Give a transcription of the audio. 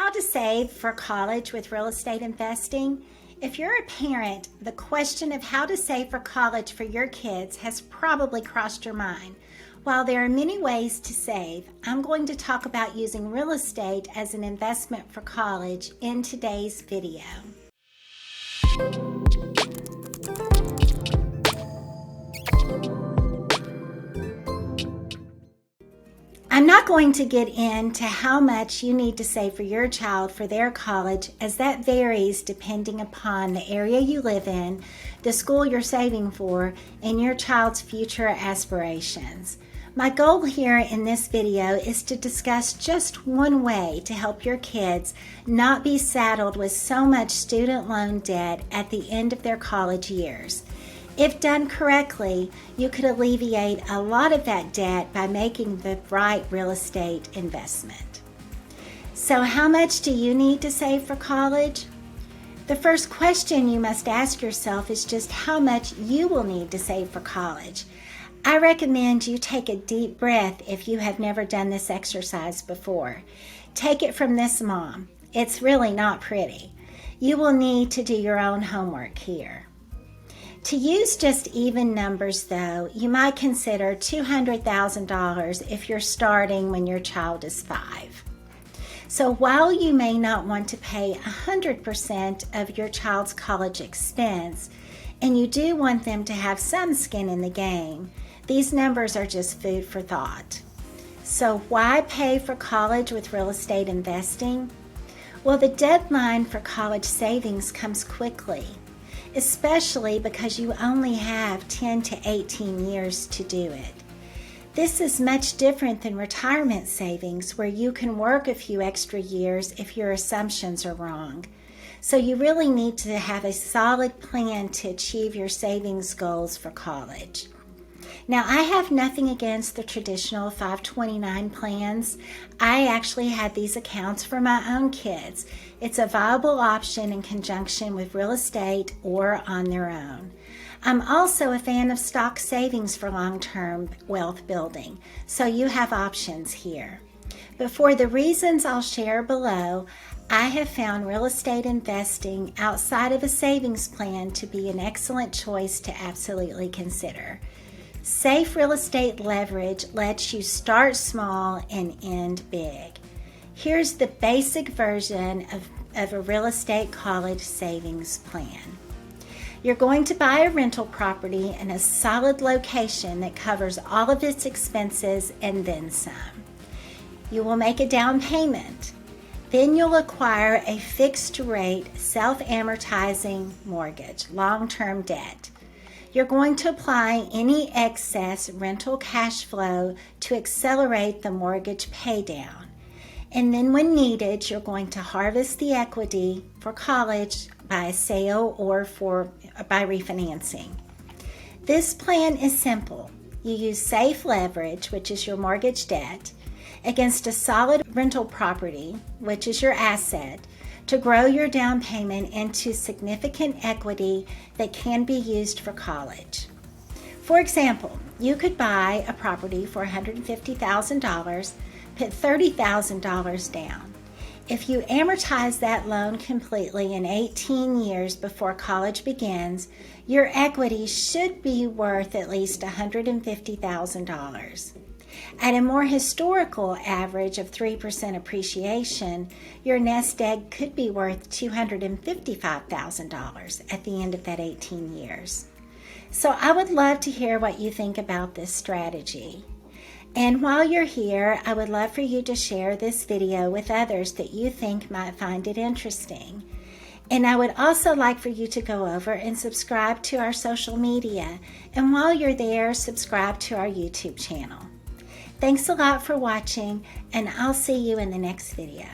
How to save for college with real estate investing? If you're a parent, the question of how to save for college for your kids has probably crossed your mind. While there are many ways to save, I'm going to talk about using real estate as an investment for college in today's video. I'm not going to get into how much you need to save for your child for their college, as that varies depending upon the area you live in, the school you're saving for, and your child's future aspirations. My goal here in this video is to discuss just one way to help your kids not be saddled with so much student loan debt at the end of their college years. If done correctly, you could alleviate a lot of that debt by making the right real estate investment. So how much do you need to save for college? The first question you must ask yourself is just how much you will need to save for college. I recommend you take a deep breath if you have never done this exercise before. Take it from this mom. It's really not pretty. You will need to do your own homework here. To use just even numbers though, you might consider $200,000 if you're starting when your child is 5. So while you may not want to pay 100% of your child's college expense, and you do want them to have some skin in the game, these numbers are just food for thought. So why pay for college with real estate investing? Well, the deadline for college savings comes quickly, especially because you only have 10 to 18 years to do it. This is much different than retirement savings, where you can work a few extra years if your assumptions are wrong. So you really need to have a solid plan to achieve your savings goals for college. Now, I have nothing against the traditional 529 plans. I actually had these accounts for my own kids. It's a viable option in conjunction with real estate or on their own. I'm also a fan of stock savings for long-term wealth building, so you have options here. But for the reasons I'll share below, I have found real estate investing outside of a savings plan to be an excellent choice to absolutely consider. Safe real estate leverage lets you start small and end big. Here's the basic version of a real estate college savings plan. You're going to buy a rental property in a solid location that covers all of its expenses and then some. You will make a down payment. Then you'll acquire a fixed rate, self-amortizing mortgage, long-term debt. You're going to apply any excess rental cash flow to accelerate the mortgage paydown. And then when needed, you're going to harvest the equity for college by a sale or by refinancing. This plan is simple. You use safe leverage, which is your mortgage debt, against a solid rental property, which is your asset, to grow your down payment into significant equity that can be used for college. For example, you could buy a property for $150,000, put $30,000 down. If you amortize that loan completely in 18 years before college begins, your equity should be worth at least $150,000. At a more historical average of 3% appreciation, your nest egg could be worth $255,000 at the end of that 18 years. So I would love to hear what you think about this strategy. And while you're here, I would love for you to share this video with others that you think might find it interesting. And I would also like for you to go over and subscribe to our social media. And while you're there, subscribe to our YouTube channel. Thanks a lot for watching, and I'll see you in the next video.